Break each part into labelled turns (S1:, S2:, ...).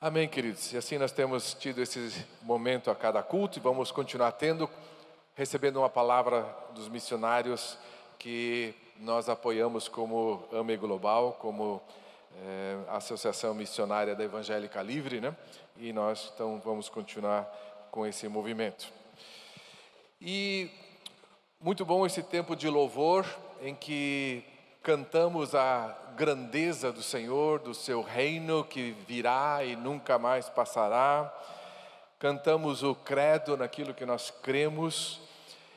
S1: Amém, queridos. E assim nós temos tido esse momento a cada culto e vamos continuar tendo, recebendo uma palavra dos missionários que nós apoiamos como AME Global, como Associação Missionária da Evangélica Livre, né? E nós então vamos continuar com esse movimento. E muito bom esse tempo de louvor em que cantamos a grandeza do Senhor, do seu reino que virá e nunca mais passará. Cantamos o credo naquilo que nós cremos.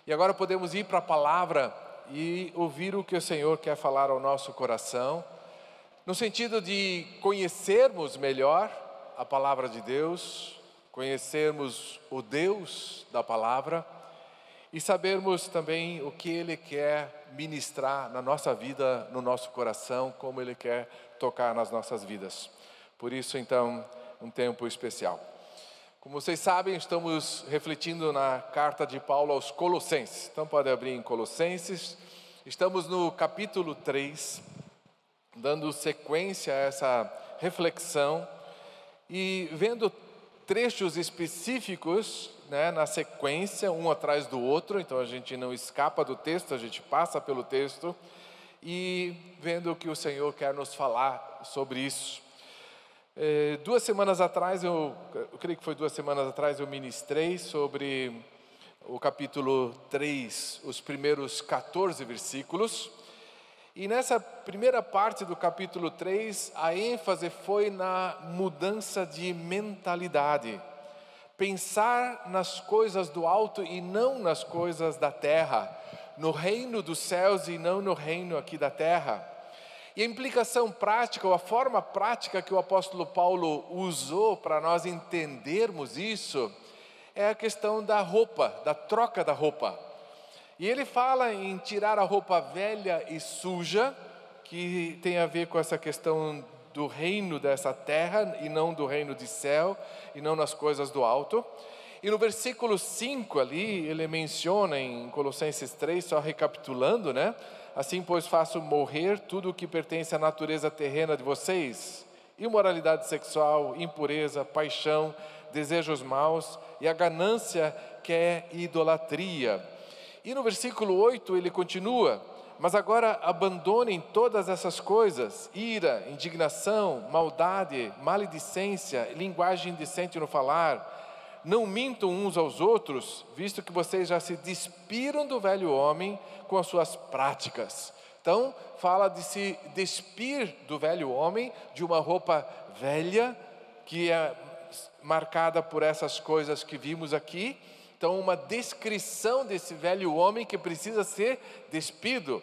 S1: E agora podemos ir para a palavra e ouvir o que o Senhor quer falar ao nosso coração, no sentido de conhecermos melhor a palavra de Deus, conhecermos o Deus da palavra e sabermos também o que Ele quer ministrar na nossa vida, no nosso coração, como Ele quer tocar nas nossas vidas. Por isso, então, um tempo especial. Como vocês sabem, estamos refletindo na carta de Paulo aos Colossenses. Então, pode abrir em Colossenses. Estamos no capítulo 3, dando sequência a essa reflexão e vendo trechos específicos, né, na sequência, um atrás do outro. Então a gente não escapa do texto, a gente passa pelo texto e vendo o que o Senhor quer nos falar sobre isso. 2 semanas atrás, eu creio que foi 2 semanas atrás, eu ministrei sobre o capítulo 3, os primeiros 14 versículos. E nessa primeira parte do capítulo 3, a ênfase foi na mudança de mentalidade. Pensar nas coisas do alto e não nas coisas da terra, no reino dos céus e não no reino aqui da terra. E a implicação prática, ou a forma prática que o apóstolo Paulo usou para nós entendermos isso, é a questão da roupa, da troca da roupa. E ele fala em tirar a roupa velha e suja, que tem a ver com essa questão do reino dessa terra e não do reino de céu, e não nas coisas do alto. E no versículo 5 ali, ele menciona em Colossenses 3, só recapitulando, né? Assim, pois, faço morrer tudo o que pertence à natureza terrena de vocês: imoralidade sexual, impureza, paixão, desejos maus e a ganância que é idolatria. E no versículo 8 ele continua: mas agora abandonem todas essas coisas: ira, indignação, maldade, maledicência, linguagem indecente no falar. Não mintam uns aos outros, visto que vocês já se despiram do velho homem com as suas práticas. Então, fala de se despir do velho homem, de uma roupa velha, que é marcada por essas coisas que vimos aqui. Então, uma descrição desse velho homem que precisa ser despido.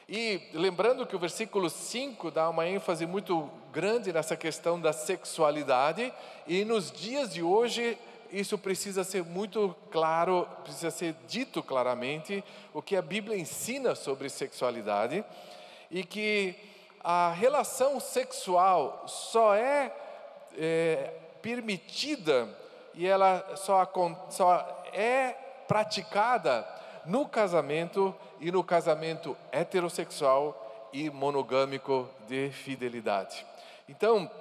S1: E lembrando que o versículo 5 dá uma ênfase muito grande nessa questão da sexualidade, e nos dias de hoje isso precisa ser muito claro, precisa ser dito claramente o que a Bíblia ensina sobre sexualidade, e que a relação sexual só é permitida e ela só é praticada no casamento, e no casamento heterossexual e monogâmico de fidelidade. Então,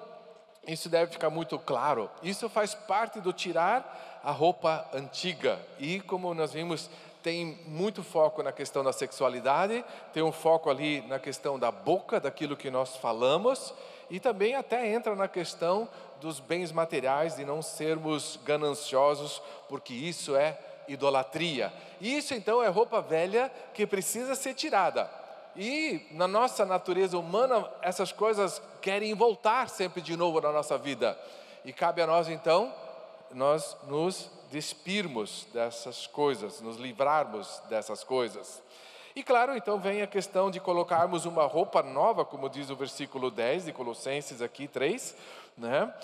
S1: isso deve ficar muito claro. Isso faz parte do tirar a roupa antiga. E como nós vimos, tem muito foco na questão da sexualidade, tem um foco ali na questão da boca, daquilo que nós falamos, e também até entra na questão dos bens materiais, de não sermos gananciosos, porque isso é idolatria. Isso então é roupa velha que precisa ser tirada. E na nossa natureza humana, essas coisas querem voltar sempre de novo na nossa vida. E cabe a nós então, nós nos despirmos dessas coisas, nos livrarmos dessas coisas. E claro, então vem a questão de colocarmos uma roupa nova, como diz o versículo 10 de Colossenses aqui 3, né?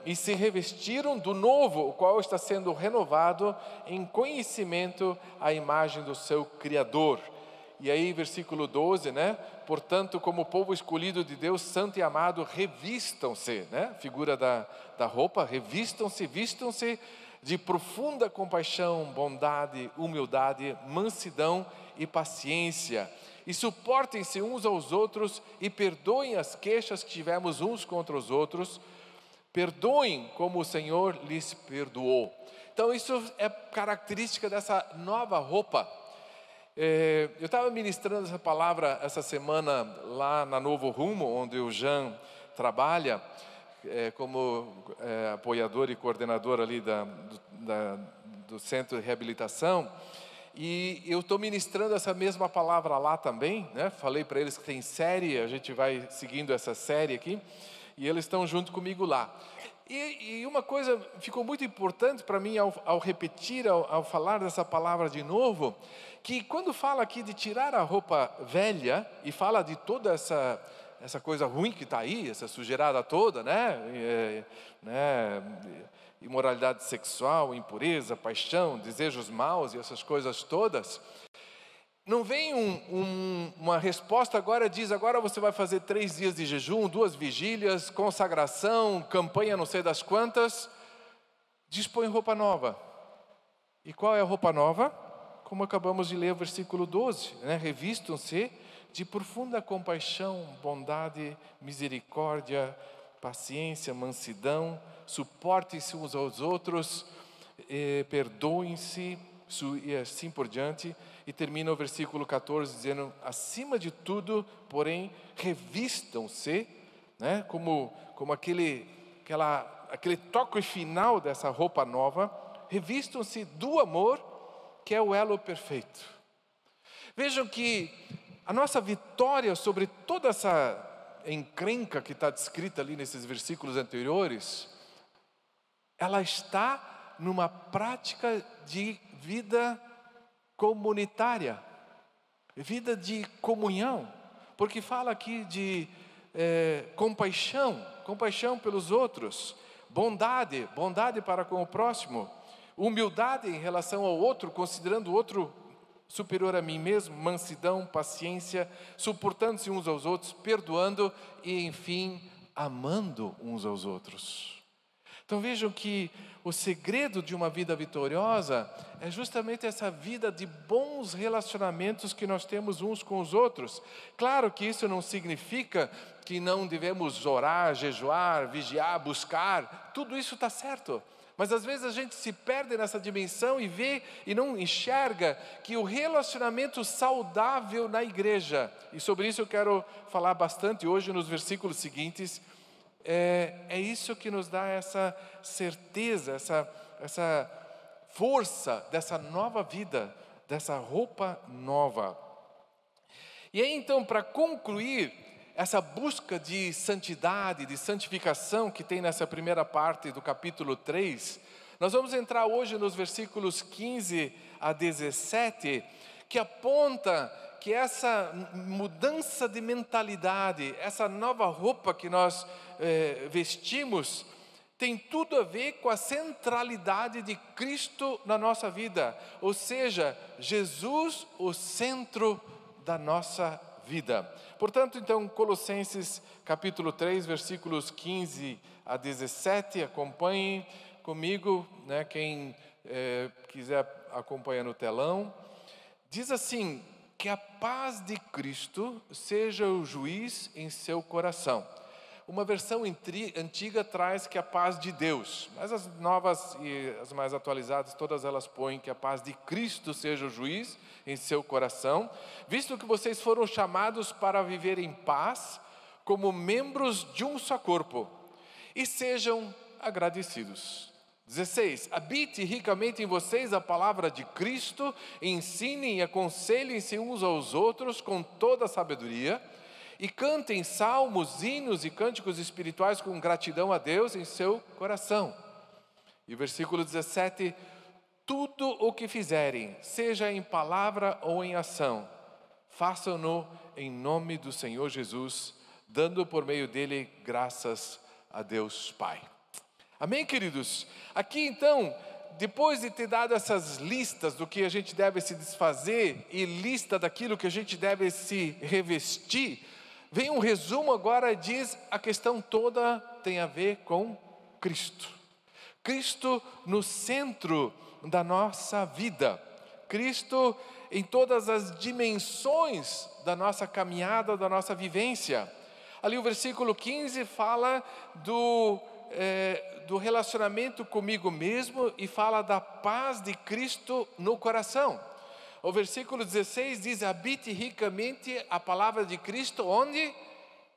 S1: E se revestiram do novo, o qual está sendo renovado em conhecimento à imagem do seu Criador. E aí versículo 12, né? Portanto, como povo escolhido de Deus, santo e amado, revistam-se, né? Figura da roupa, revistam-se, vistam-se de profunda compaixão, bondade, humildade, mansidão e paciência. E suportem-se uns aos outros e perdoem as queixas que tivemos uns contra os outros. Perdoem como o Senhor lhes perdoou. Então isso é característica dessa nova roupa. Eu estava ministrando essa palavra essa semana lá na Novo Rumo, onde o Jean trabalha como apoiador e coordenador ali do Centro de Reabilitação. E eu estou ministrando essa mesma palavra lá também, né? Falei para eles que tem série, a gente vai seguindo essa série aqui, e eles estão junto comigo lá. E uma coisa ficou muito importante para mim ao repetir, ao falar dessa palavra de novo, que quando fala aqui de tirar a roupa velha, e fala de toda essa coisa ruim que está aí, essa sujeirada toda, né? Imoralidade sexual, impureza, paixão, desejos maus e essas coisas todas, não vem uma resposta agora, diz, agora você vai fazer 3 dias de jejum, 2 vigílias, consagração, campanha não sei das quantas, dispõe roupa nova. E qual é a roupa nova? Como acabamos de ler o versículo 12, né? Revistam-se de profunda compaixão, bondade, misericórdia, paciência, mansidão, suportem-se uns aos outros, perdoem-se, e assim por diante. E termina o versículo 14 dizendo, acima de tudo, porém, revistam-se, né? Como aquele toque final dessa roupa nova, revistam-se do amor, que é o elo perfeito. Vejam que a nossa vitória sobre toda essa encrenca que está descrita ali nesses versículos anteriores, ela está numa prática de vida comunitária, vida de comunhão, porque fala aqui de compaixão pelos outros, bondade para com o próximo, humildade em relação ao outro, considerando o outro superior a mim mesmo, mansidão, paciência, suportando-se uns aos outros, perdoando e, enfim, amando uns aos outros. Então vejam que o segredo de uma vida vitoriosa é justamente essa vida de bons relacionamentos que nós temos uns com os outros. Claro que isso não significa que não devemos orar, jejuar, vigiar, buscar, tudo isso está certo. Mas às vezes a gente se perde nessa dimensão e vê e não enxerga que o relacionamento saudável na igreja, e sobre isso eu quero falar bastante hoje nos versículos seguintes, é isso que nos dá essa certeza, essa força dessa nova vida, dessa roupa nova. E aí então, para concluir essa busca de santidade, de santificação que tem nessa primeira parte do capítulo 3, nós vamos entrar hoje nos versículos 15 a 17, que aponta que essa mudança de mentalidade, essa nova roupa que nós vestimos, tem tudo a ver com a centralidade de Cristo na nossa vida, ou seja, Jesus, o centro da nossa vida. Portanto, então, Colossenses capítulo 3, versículos 15 a 17, acompanhem comigo, né? Quem quiser acompanhar no telão, diz assim, que a paz de Cristo seja o juiz em seu coração. Uma versão antiga traz que a paz de Deus, mas as novas e as mais atualizadas, todas elas põem que a paz de Cristo seja o juiz em seu coração, visto que vocês foram chamados para viver em paz, como membros de um só corpo, e sejam agradecidos. 16, habite ricamente em vocês a palavra de Cristo, ensinem e aconselhem-se uns aos outros com toda a sabedoria, e cantem salmos, hinos e cânticos espirituais com gratidão a Deus em seu coração. E o versículo 17, tudo o que fizerem, seja em palavra ou em ação, façam-no em nome do Senhor Jesus, dando por meio dele graças a Deus Pai. Amém, queridos? Aqui então, depois de ter dado essas listas do que a gente deve se desfazer e lista daquilo que a gente deve se revestir, vem um resumo agora, diz a questão toda tem a ver com Cristo. Cristo no centro da nossa vida. Cristo em todas as dimensões da nossa caminhada, da nossa vivência. Ali o versículo 15 fala do relacionamento comigo mesmo e fala da paz de Cristo no coração. O versículo 16 diz: habite ricamente a palavra de Cristo onde?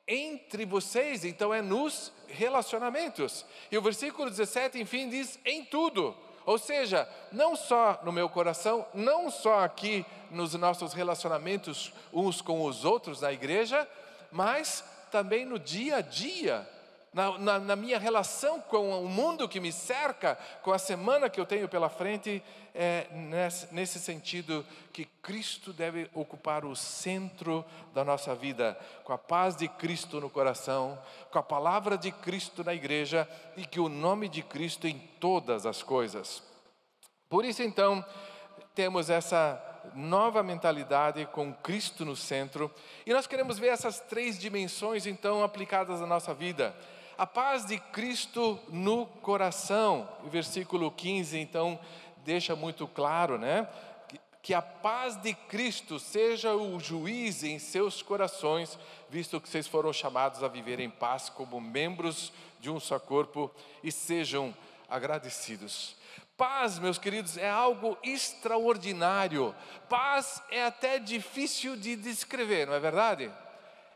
S1: Entre vocês. Então é nos relacionamentos. E o versículo 17, enfim, diz: em tudo. Ou seja, não só no meu coração, não só aqui nos nossos relacionamentos uns com os outros na igreja, mas também no dia a dia, na minha relação com o mundo que me cerca, com a semana que eu tenho pela frente, nesse sentido que Cristo deve ocupar o centro da nossa vida, com a paz de Cristo no coração, com a palavra de Cristo na igreja e que o nome de Cristo em todas as coisas. Por isso então, temos essa nova mentalidade com Cristo no centro e nós queremos ver essas 3 dimensões então aplicadas na nossa vida. A paz de Cristo no coração, o versículo 15 então deixa muito claro, né? Que a paz de Cristo seja o juiz em seus corações, visto que vocês foram chamados a viver em paz como membros de um só corpo e sejam agradecidos. Paz, meus queridos, é algo extraordinário. Paz é até difícil de descrever, não é verdade?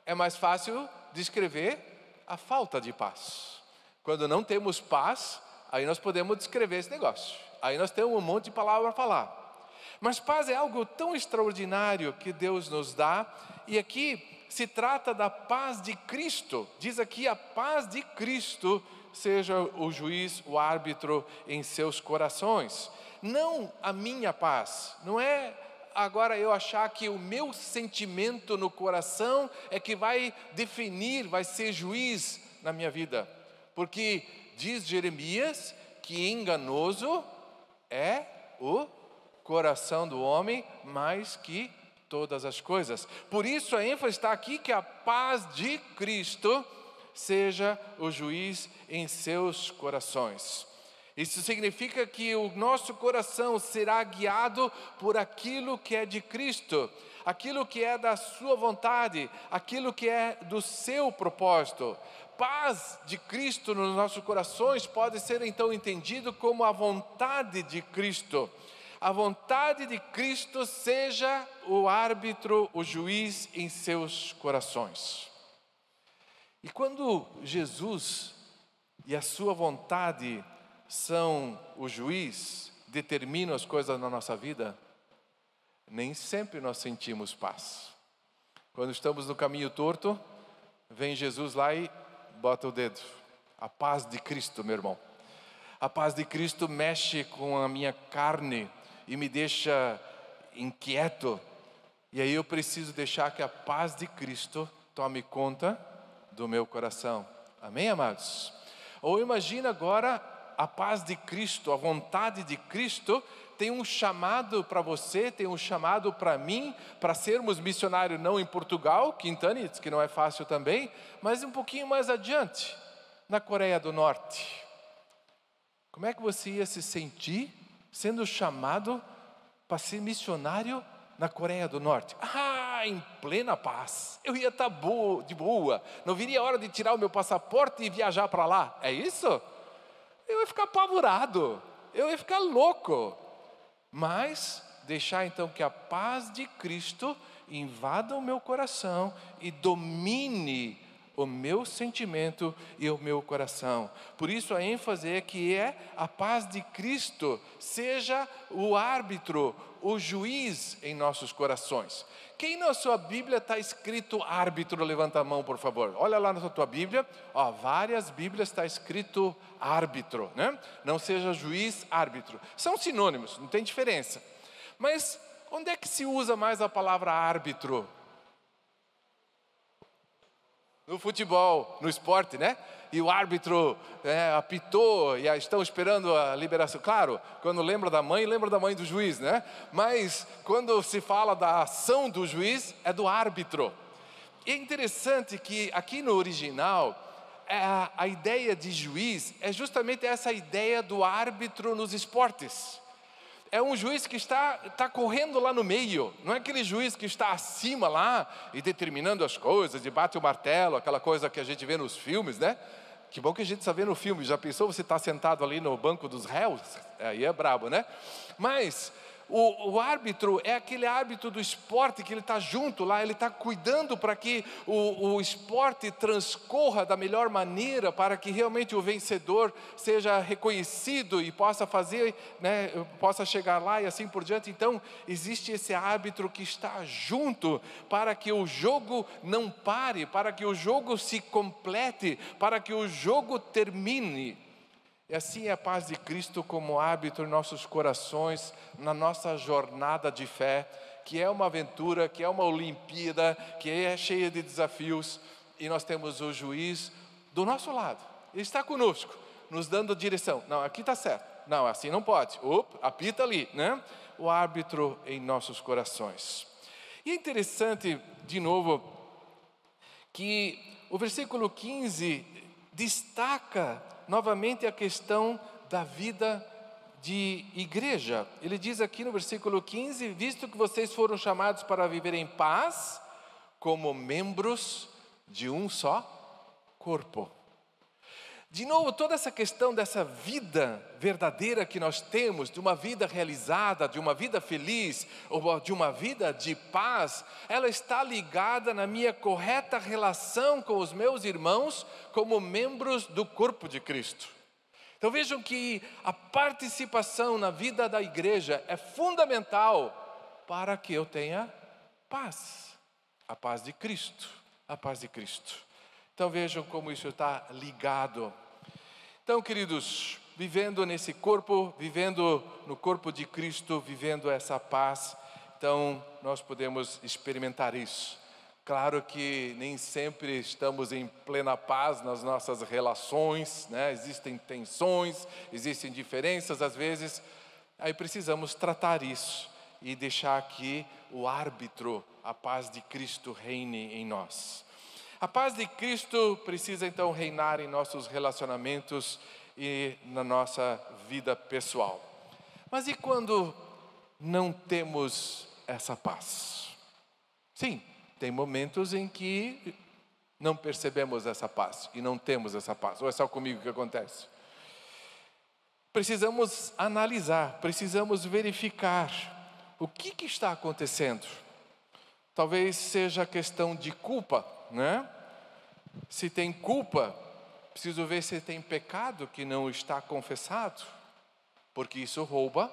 S1: É mais fácil descrever a falta de paz. Quando não temos paz, aí nós podemos descrever esse negócio. Aí nós temos um monte de palavra para falar. Mas paz é algo tão extraordinário que Deus nos dá. E aqui se trata da paz de Cristo. Diz aqui: a paz de Cristo seja o juiz, o árbitro em seus corações. Não a minha paz. Não é agora eu achar que o meu sentimento no coração é que vai definir, vai ser juiz na minha vida. Porque diz Jeremias que enganoso é o coração do homem mais que todas as coisas. Por isso a ênfase está aqui que a paz de Cristo seja o juiz em seus corações. Isso significa que o nosso coração será guiado por aquilo que é de Cristo, aquilo que é da sua vontade, aquilo que é do seu propósito. Paz de Cristo nos nossos corações pode ser então entendido como a vontade de Cristo. A vontade de Cristo seja o árbitro, o juiz em seus corações. E quando Jesus e a sua vontade são o juiz, determinam as coisas na nossa vida, nem sempre nós sentimos paz. Quando estamos no caminho torto, vem Jesus lá e bota o dedo. A paz de Cristo, meu irmão. A paz de Cristo mexe com a minha carne e me deixa inquieto. E aí eu preciso deixar que a paz de Cristo tome conta do meu coração. Amém, amados? Ou imagina agora a paz de Cristo, a vontade de Cristo tem um chamado para você, tem um chamado para mim, para sermos missionários não em Portugal, Quintana, que não é fácil também, mas um pouquinho mais adiante, na Coreia do Norte. Como é que você ia se sentir sendo chamado para ser missionário na Coreia do Norte? Em plena paz, eu ia estar de boa, não viria a hora de tirar o meu passaporte e viajar para lá, é isso? Eu ia ficar apavorado, eu ia ficar louco. Mas deixar então que a paz de Cristo invada o meu coração e domine o meu sentimento e o meu coração. Por isso a ênfase é que a paz de Cristo seja o árbitro, o juiz em nossos corações. Quem na sua Bíblia está escrito árbitro? Levanta a mão, por favor. Olha lá na tua Bíblia, várias Bíblias está escrito árbitro, né? Não seja juiz, árbitro. São sinônimos, não tem diferença. Mas onde é que se usa mais a palavra árbitro? No futebol, no esporte, né? E o árbitro apitou e estão esperando a liberação. Claro, quando lembra da mãe do juiz, né? Mas quando se fala da ação do juiz, é do árbitro. E é interessante que aqui no original, a ideia de juiz é justamente essa ideia do árbitro nos esportes. É um juiz que está correndo lá no meio, não é aquele juiz que está acima lá e determinando as coisas, e bate o martelo, aquela coisa que a gente vê nos filmes, né? Que bom que a gente está vendo o filme. Já pensou você está sentado ali no banco dos réus? Aí é brabo, né? Mas o árbitro é aquele árbitro do esporte que ele está junto lá, ele está cuidando para que o esporte transcorra da melhor maneira, para que realmente o vencedor seja reconhecido e possa fazer, né, possa chegar lá e assim por diante. Então existe esse árbitro que está junto para que o jogo não pare, para que o jogo se complete, para que o jogo termine. E assim é a paz de Cristo como árbitro em nossos corações, na nossa jornada de fé, que é uma aventura, que é uma Olimpíada, que é cheia de desafios, e nós temos o juiz do nosso lado, ele está conosco, nos dando direção. Não, aqui está certo, não, assim não pode, apita ali, né? O árbitro em nossos corações. E é interessante, de novo, que o versículo 15 destaca novamente a questão da vida de igreja. Ele diz aqui no versículo 15: visto que vocês foram chamados para viver em paz, como membros de um só corpo. De novo, toda essa questão dessa vida verdadeira que nós temos, de uma vida realizada, de uma vida feliz, ou de uma vida de paz, ela está ligada na minha correta relação com os meus irmãos, como membros do corpo de Cristo. Então vejam que a participação na vida da igreja é fundamental para que eu tenha paz, a paz de Cristo, a paz de Cristo. Então vejam como isso está ligado. Então, queridos, vivendo nesse corpo, vivendo no corpo de Cristo, vivendo essa paz, então nós podemos experimentar isso. Claro que nem sempre estamos em plena paz nas nossas relações, né? Existem tensões, existem diferenças às vezes, aí precisamos tratar isso e deixar que o árbitro, a paz de Cristo, reine em nós. A paz de Cristo precisa então reinar em nossos relacionamentos e na nossa vida pessoal. Mas e quando não temos essa paz? Sim, tem momentos em que não percebemos essa paz e não temos essa paz. Ou é só comigo que acontece? Precisamos analisar, precisamos verificar o que está acontecendo. Talvez seja questão de culpa, né? Se tem culpa, preciso ver se tem pecado que não está confessado, porque isso rouba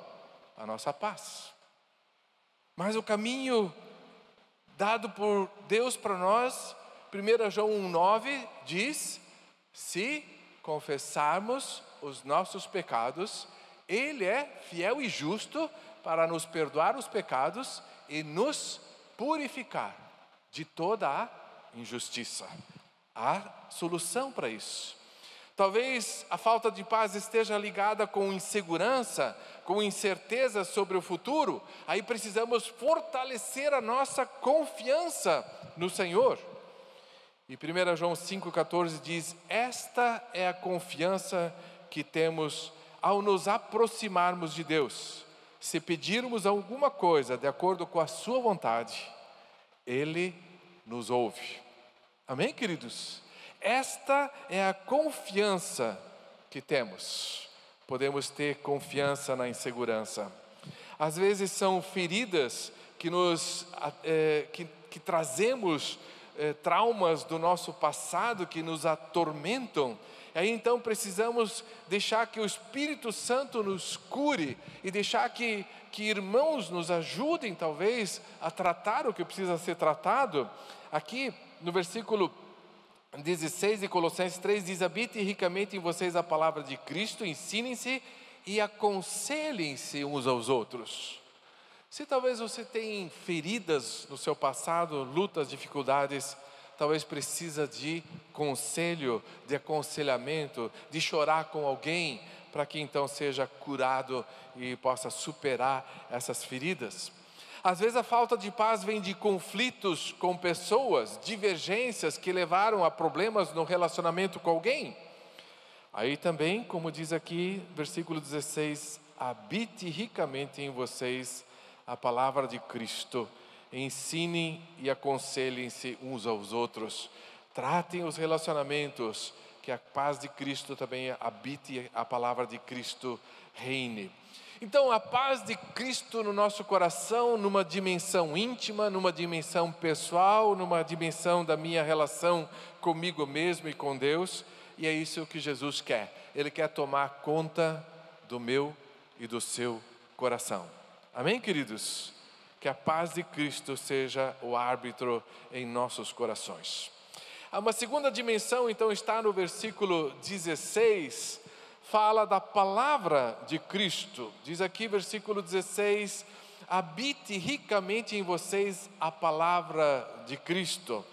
S1: a nossa paz. Mas o caminho dado por Deus para nós, 1 João 1,9 diz: se confessarmos os nossos pecados, Ele é fiel e justo para nos perdoar os pecados e nos purificar de toda a injustiça. Há solução para isso. Talvez a falta de paz esteja ligada com insegurança, com incerteza sobre o futuro. Aí precisamos fortalecer a nossa confiança no Senhor. E 1 João 5,14 diz: esta é a confiança que temos ao nos aproximarmos de Deus. Se pedirmos alguma coisa de acordo com a sua vontade, Ele nos ouve. Amém, queridos? Esta é a confiança que temos. Podemos ter confiança na insegurança. Às vezes são feridas que trazemos traumas do nosso passado que nos atormentam. Aí então precisamos deixar que o Espírito Santo nos cure e deixar que irmãos nos ajudem talvez a tratar o que precisa ser tratado. Aqui no versículo 16 de Colossenses 3 diz: habite ricamente em vocês a palavra de Cristo, ensinem-se e aconselhem-se uns aos outros. Se talvez você tem feridas no seu passado, lutas, dificuldades, talvez precisa de conselho, de aconselhamento, de chorar com alguém, para que então seja curado e possa superar essas feridas. Às vezes a falta de paz vem de conflitos com pessoas, divergências que levaram a problemas no relacionamento com alguém. Aí também, como diz aqui, versículo 16, habite ricamente em vocês a palavra de Cristo, ensinem e aconselhem-se uns aos outros, tratem os relacionamentos que a paz de Cristo também habite, a palavra de Cristo reine. Então, a paz de Cristo no nosso coração, numa dimensão íntima, numa dimensão pessoal, numa dimensão da minha relação comigo mesmo e com Deus, e é isso que Jesus quer. Ele quer tomar conta do meu e do seu coração. Amém, queridos? Que a paz de Cristo seja o árbitro em nossos corações. Uma segunda dimensão, então, está no versículo 16, fala da palavra de Cristo. Diz aqui, versículo 16, habite ricamente em vocês a palavra de Cristo.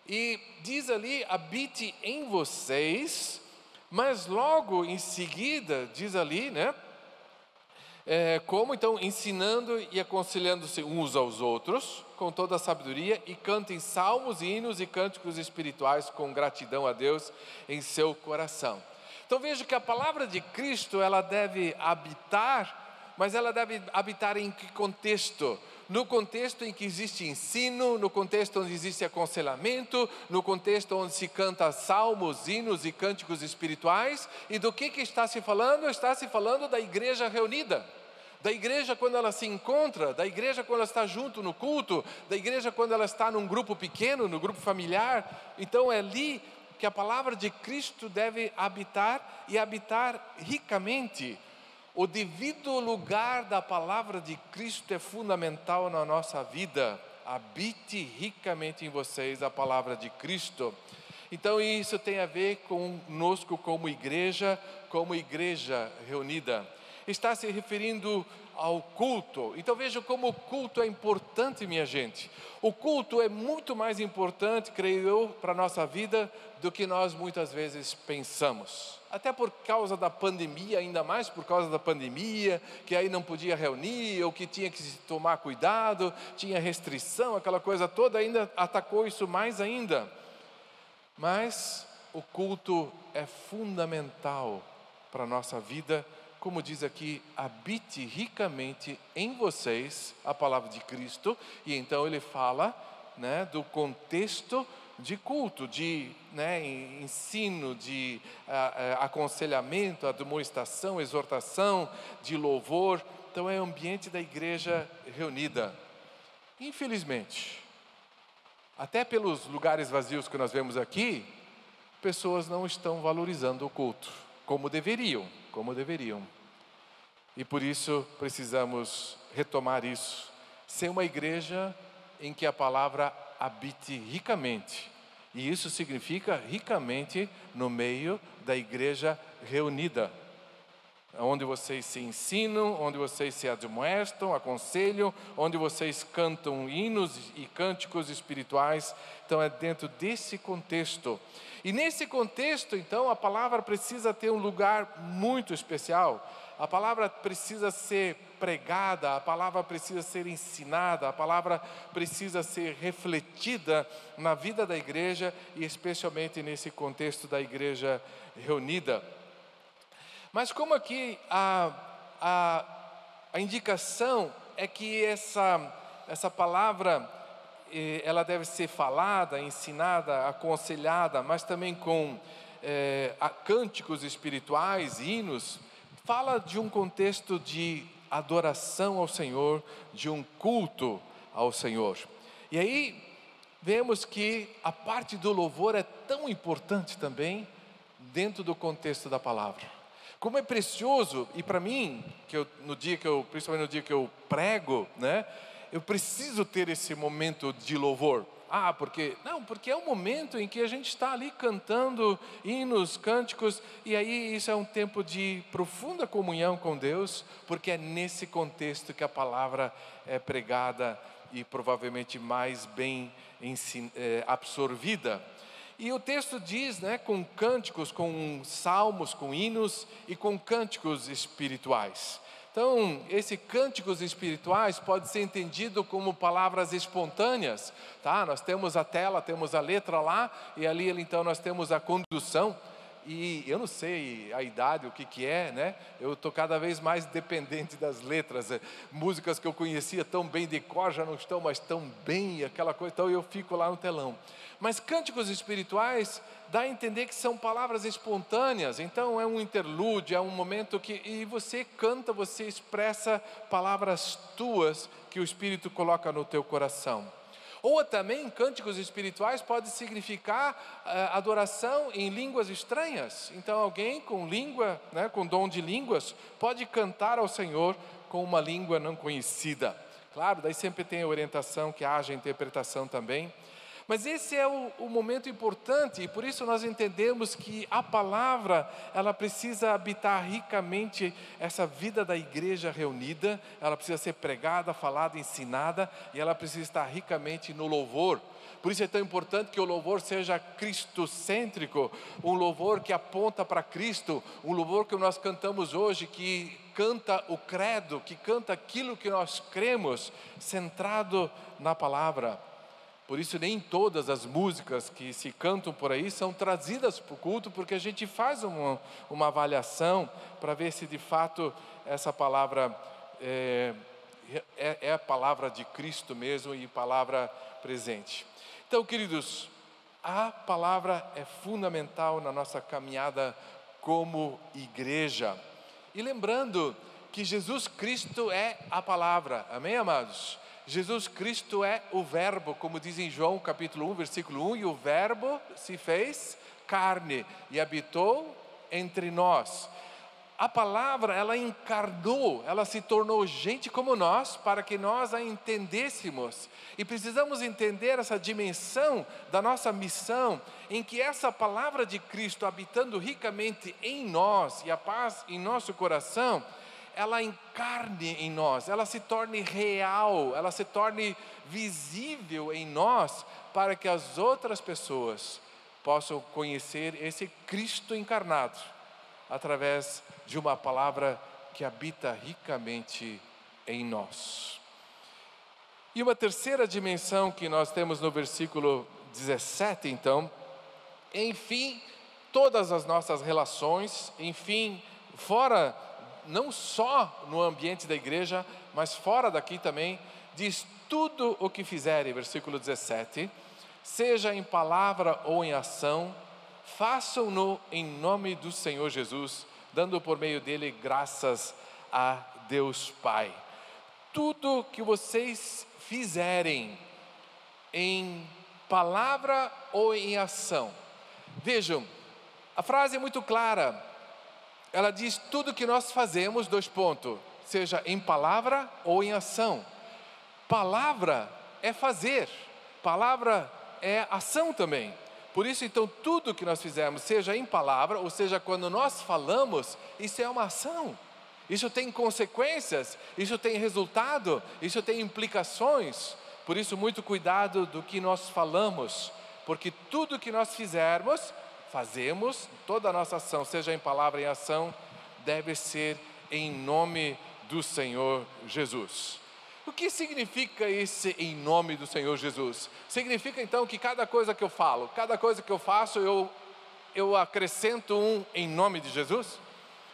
S1: E diz ali, habite em vocês, mas logo em seguida, diz ali, né? Como então, ensinando e aconselhando-se uns aos outros, com toda a sabedoria, e cantem salmos, hinos e cânticos espirituais com gratidão a Deus em seu coração. Então veja que a palavra de Cristo, ela deve habitar, mas ela deve habitar em que contexto? No contexto em que existe ensino, no contexto onde existe aconselhamento, no contexto onde se canta salmos, hinos e cânticos espirituais. E do que está se falando? Está se falando da igreja reunida, da igreja quando ela se encontra, da igreja quando ela está junto no culto, da igreja quando ela está num grupo pequeno, no grupo familiar. Então é ali que a palavra de Cristo deve habitar e habitar ricamente. O devido lugar da palavra de Cristo é fundamental na nossa vida. Habite ricamente em vocês a palavra de Cristo. Então isso tem a ver conosco como igreja reunida. Está se referindo ao culto. Então veja como o culto é importante, minha gente. O culto é muito mais importante, creio eu, para a nossa vida do que nós muitas vezes pensamos. Até por causa da pandemia, ainda mais por causa da pandemia, que aí não podia reunir, ou que tinha que se tomar cuidado, tinha restrição, aquela coisa toda, ainda atacou isso mais ainda. Mas o culto é fundamental para a nossa vida. Como diz aqui, habite ricamente em vocês a palavra de Cristo. E então ele fala, né, do contexto de culto, de ensino, de aconselhamento, admoestação, exortação, de louvor. Então é o ambiente da igreja reunida. Infelizmente, até pelos lugares vazios que nós vemos aqui, pessoas não estão valorizando o culto como deveriam. E por isso precisamos retomar isso. Ser uma igreja em que a palavra habite ricamente. E isso significa ricamente no meio da igreja reunida. Onde vocês se ensinam, onde vocês se admoestam, aconselham, onde vocês cantam hinos e cânticos espirituais. Então é dentro desse contexto. E nesse contexto, então, a palavra precisa ter um lugar muito especial. A palavra precisa ser pregada, a palavra precisa ser ensinada, a palavra precisa ser refletida na vida da igreja e especialmente nesse contexto da igreja reunida. Mas como aqui a indicação é que essa palavra ela deve ser falada, ensinada, aconselhada, mas também com cânticos espirituais, hinos, fala de um contexto de adoração ao Senhor, de um culto ao Senhor. E aí vemos que a parte do louvor é tão importante também dentro do contexto da palavra. Como é precioso, e para mim, principalmente no dia que eu prego, né, eu preciso ter esse momento de louvor. Porque é um momento em que a gente está ali cantando hinos, cânticos, e aí isso é um tempo de profunda comunhão com Deus, porque é nesse contexto que a palavra é pregada e provavelmente mais bem absorvida. E o texto diz, né, com cânticos, com salmos, com hinos e com cânticos espirituais. Então, esses cânticos espirituais pode ser entendido como palavras espontâneas, tá? Nós temos a tela, temos a letra lá, e ali então nós temos a condução. e eu não sei a idade, o que é, né? Eu estou cada vez mais dependente das letras. Músicas que eu conhecia tão bem de cor já não estão mais tão bem, aquela coisa, então eu fico lá no telão. Mas cânticos espirituais dá a entender que são palavras espontâneas, então é um interlúdio, é um momento que e você canta, você expressa palavras tuas que o Espírito coloca no teu coração. Ou também cânticos espirituais pode significar adoração em línguas estranhas. Então alguém com língua, né, com dom de línguas, pode cantar ao Senhor com uma língua não conhecida. Claro, daí sempre tem a orientação que haja interpretação também. Mas esse é o momento importante, e por isso nós entendemos que a palavra, ela precisa habitar ricamente essa vida da igreja reunida, ela precisa ser pregada, falada, ensinada, e ela precisa estar ricamente no louvor. Por isso é tão importante que o louvor seja cristocêntrico, um louvor que aponta para Cristo, um louvor que nós cantamos hoje, que canta o credo, que canta aquilo que nós cremos, centrado na palavra. Por isso nem todas as músicas que se cantam por aí são trazidas para o culto, porque a gente faz uma avaliação para ver se de fato essa palavra é a palavra de Cristo mesmo e palavra presente. Então, queridos, a palavra é fundamental na nossa caminhada como igreja. E lembrando que Jesus Cristo é a palavra, amém, amados? Jesus Cristo é o verbo, como diz em João capítulo 1, versículo 1, e o verbo se fez carne e habitou entre nós. A palavra, ela encarnou, ela se tornou gente como nós, para que nós a entendêssemos. E precisamos entender essa dimensão da nossa missão, em que essa palavra de Cristo habitando ricamente em nós, e a paz em nosso coração, ela encarne em nós, ela se torne real, ela se torne visível em nós, para que as outras pessoas possam conhecer esse Cristo encarnado, através de uma palavra que habita ricamente em nós. E uma terceira dimensão que nós temos no versículo 17, então, enfim, todas as nossas relações, enfim, fora, não só no ambiente da igreja, mas fora daqui também, diz tudo o que fizerem, versículo 17, seja em palavra ou em ação, façam-no em nome do Senhor Jesus, dando por meio dele graças a Deus Pai. Tudo que vocês fizerem em palavra ou em ação. Vejam, a frase é muito clara. Ela diz tudo que nós fazemos, seja em palavra ou em ação. Palavra é fazer, palavra é ação também. Por isso, então, tudo que nós fizermos, seja em palavra, ou seja, quando nós falamos, isso é uma ação. Isso tem consequências, isso tem resultado, isso tem implicações. Por isso, muito cuidado do que nós falamos, porque tudo que nós fazemos, toda a nossa ação, seja em palavra ou em ação, deve ser em nome do Senhor Jesus. O que significa esse em nome do Senhor Jesus? Significa então que cada coisa que eu falo, cada coisa que eu faço, eu acrescento um em nome de Jesus?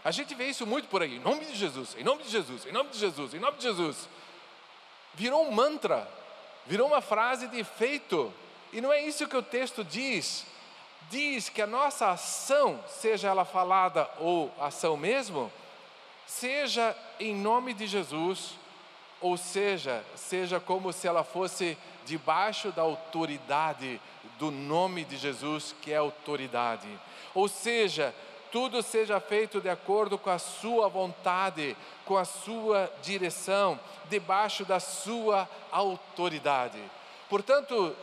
S1: A gente vê isso muito por aí, em nome de Jesus, em nome de Jesus, em nome de Jesus, em nome de Jesus. Virou um mantra, virou uma frase de efeito, e não é isso que o texto diz. Diz que a nossa ação, seja ela falada ou ação mesmo, seja em nome de Jesus, ou seja como se ela fosse debaixo da autoridade do nome de Jesus, que é autoridade. Ou seja, tudo seja feito de acordo com a sua vontade, com a sua direção, debaixo da sua autoridade. Portanto,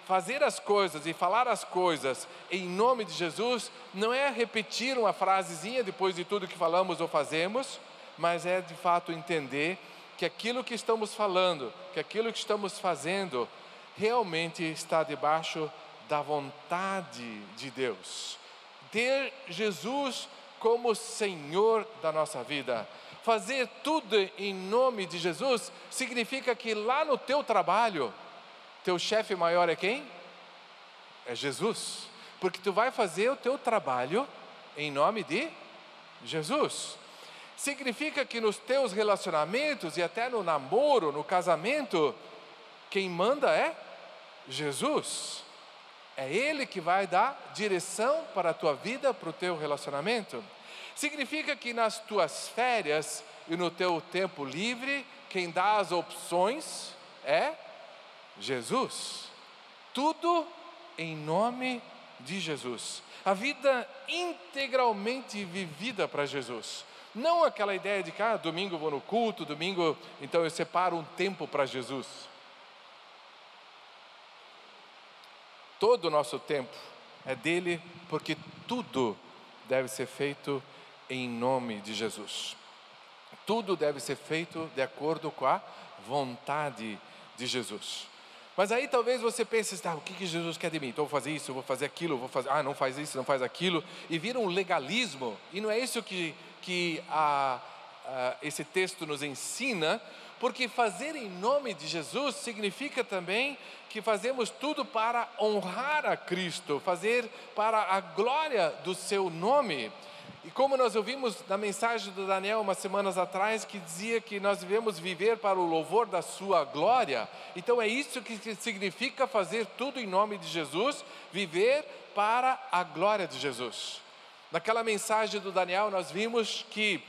S1: fazer as coisas e falar as coisas em nome de Jesus não é repetir uma frasezinha depois de tudo que falamos ou fazemos, mas é de fato entender que aquilo que estamos falando, que aquilo que estamos fazendo, realmente está debaixo da vontade de Deus. Ter Jesus como Senhor da nossa vida. Fazer tudo em nome de Jesus significa que lá no teu trabalho, teu chefe maior é quem? É Jesus. porque tu vai fazer o teu trabalho em nome de Jesus. Significa que nos teus relacionamentos e até no namoro, no casamento, quem manda é Jesus. É Ele que vai dar direção para a tua vida, para o teu relacionamento. Significa que nas tuas férias e no teu tempo livre, quem dá as opções é Jesus. Tudo em nome de Jesus. A vida integralmente vivida para Jesus. Não aquela ideia de que domingo eu vou no culto, domingo então eu separo um tempo para Jesus. Todo o nosso tempo é dele, porque tudo deve ser feito em nome de Jesus. Tudo deve ser feito de acordo com a vontade de Jesus. Mas aí talvez você pense, o que Jesus quer de mim? Então eu vou fazer isso, eu vou fazer aquilo, eu vou fazer, não faz isso, não faz aquilo, e vira um legalismo, e não é isso que esse texto nos ensina, porque fazer em nome de Jesus significa também que fazemos tudo para honrar a Cristo, fazer para a glória do seu nome. E como nós ouvimos na mensagem do Daniel umas semanas atrás, que dizia que nós devemos viver para o louvor da sua glória, então é isso que significa fazer tudo em nome de Jesus, viver para a glória de Jesus. Naquela mensagem do Daniel nós vimos que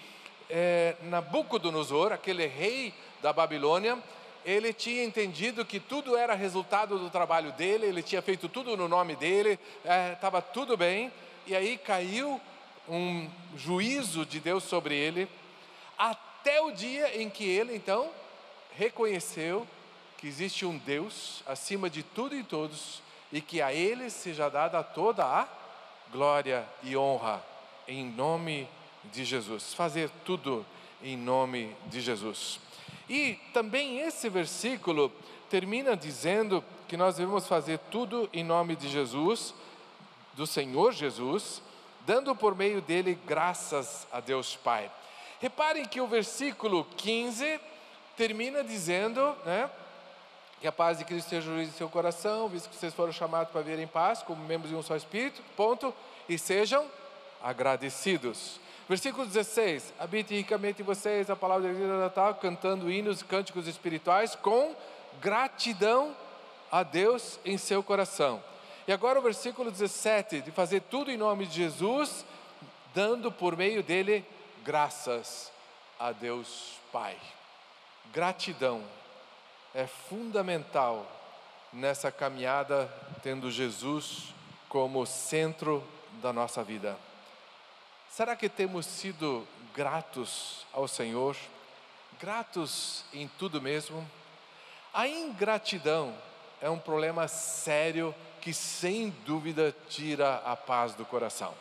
S1: Nabucodonosor, aquele rei da Babilônia, ele tinha entendido que tudo era resultado do trabalho dele, ele tinha feito tudo no nome dele, estava tudo bem, e aí caiu um juízo de Deus sobre ele, até o dia em que ele então reconheceu que existe um Deus acima de tudo e todos, e que a ele seja dada toda a glória e honra em nome de Jesus. Fazer tudo em nome de Jesus. E também esse versículo termina dizendo que nós devemos fazer tudo em nome de Jesus, do Senhor Jesus, dando por meio dele graças a Deus Pai. Reparem que o versículo 15 termina dizendo, que a paz de Cristo seja o juiz em seu coração, visto que vocês foram chamados para viver em paz, como membros de um só Espírito, ponto, e sejam agradecidos. Versículo 16, habite ricamente em vocês a palavra de Deus Natal, cantando hinos e cânticos espirituais com gratidão a Deus em seu coração. E agora o versículo 17, de fazer tudo em nome de Jesus, dando por meio dele graças a Deus Pai. Gratidão é fundamental nessa caminhada, tendo Jesus como centro da nossa vida. Será que temos sido gratos ao Senhor? Gratos em tudo mesmo? A ingratidão é um problema sério que sem dúvida tira a paz do coração.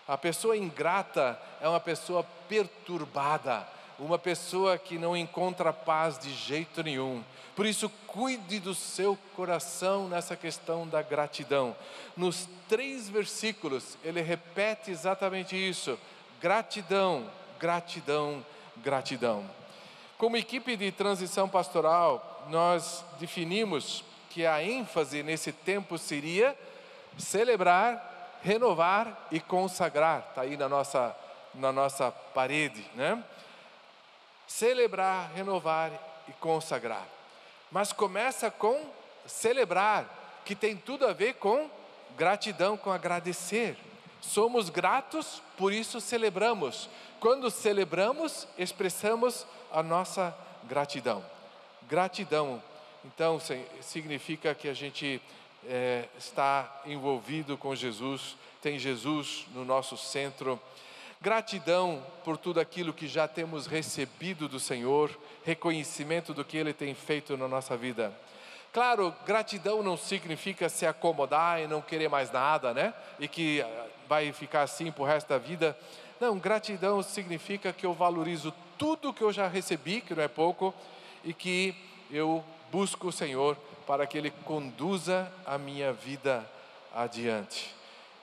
S1: A pessoa ingrata é uma pessoa perturbada, uma pessoa que não encontra paz de jeito nenhum. Por isso, cuide do seu coração nessa questão da gratidão. Nos 3 versículos, ele repete exatamente isso: gratidão, gratidão, gratidão. Como equipe de transição pastoral, nós definimos que a ênfase nesse tempo seria celebrar, renovar e consagrar. Está aí na nossa parede, Celebrar, renovar e consagrar. Mas começa com celebrar, que tem tudo a ver com gratidão, com agradecer. Somos gratos, por isso celebramos. Quando celebramos, expressamos a nossa gratidão. Gratidão, então, significa que a gente está envolvido com Jesus, tem Jesus no nosso centro. Gratidão por tudo aquilo que já temos recebido do Senhor, reconhecimento do que Ele tem feito na nossa vida. Claro, gratidão não significa se acomodar e não querer mais nada, E que vai ficar assim pro resto da vida. Não, gratidão significa que eu valorizo tudo que eu já recebi, que não é pouco, e que eu busco o Senhor para que Ele conduza a minha vida adiante.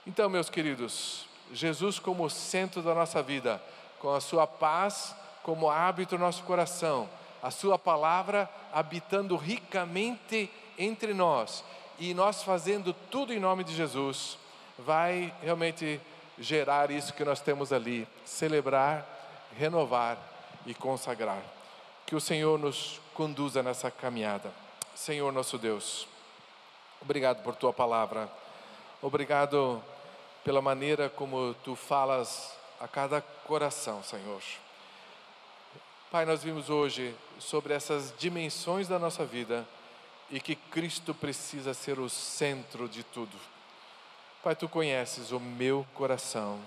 S1: Então, meus queridos, Jesus como centro da nossa vida, com a sua paz como hábito no nosso coração, a sua palavra habitando ricamente entre nós, e nós fazendo tudo em nome de Jesus, vai realmente gerar isso que nós temos ali, celebrar, renovar e consagrar. Que o Senhor nos conduza nessa caminhada. Senhor nosso Deus, obrigado por Tua palavra, obrigado pela maneira como Tu falas a cada coração, Senhor. Pai, nós vimos hoje sobre essas dimensões da nossa vida e que Cristo precisa ser o centro de tudo. Pai, Tu conheces o meu coração,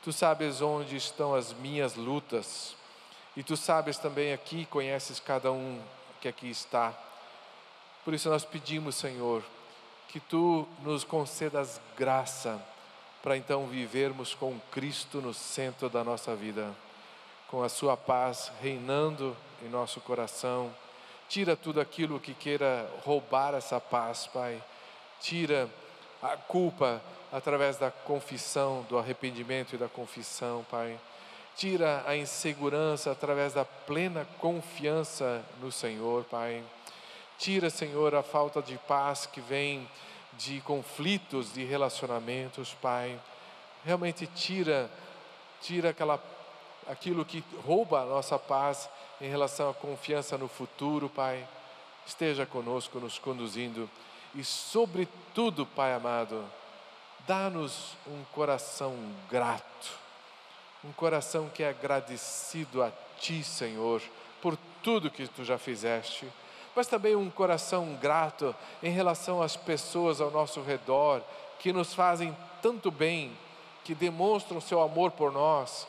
S1: Tu sabes onde estão as minhas lutas e Tu sabes também aqui, conheces cada um que aqui está. Por isso nós pedimos, Senhor, que Tu nos concedas graça para então vivermos com Cristo no centro da nossa vida, com a Sua paz reinando em nosso coração. Tira tudo aquilo que queira roubar essa paz, Pai. Tira a culpa através da confissão, do arrependimento e da confissão, Pai. Tira a insegurança através da plena confiança no Senhor, Pai. Tira, Senhor, a falta de paz que vem de conflitos, de relacionamentos, Pai. Realmente tira aquilo que rouba a nossa paz em relação à confiança no futuro, Pai. Esteja conosco, nos conduzindo. E sobretudo, Pai amado, dá-nos um coração grato, um coração que é agradecido a Ti, Senhor, por tudo que Tu já fizeste, mas também um coração grato em relação às pessoas ao nosso redor, que nos fazem tanto bem, que demonstram seu amor por nós.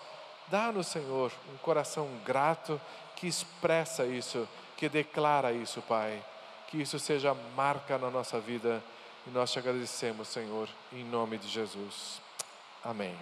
S1: Dá-nos, Senhor, um coração grato que expressa isso, que declara isso, Pai. Que isso seja marca na nossa vida e nós Te agradecemos, Senhor, em nome de Jesus. Amém.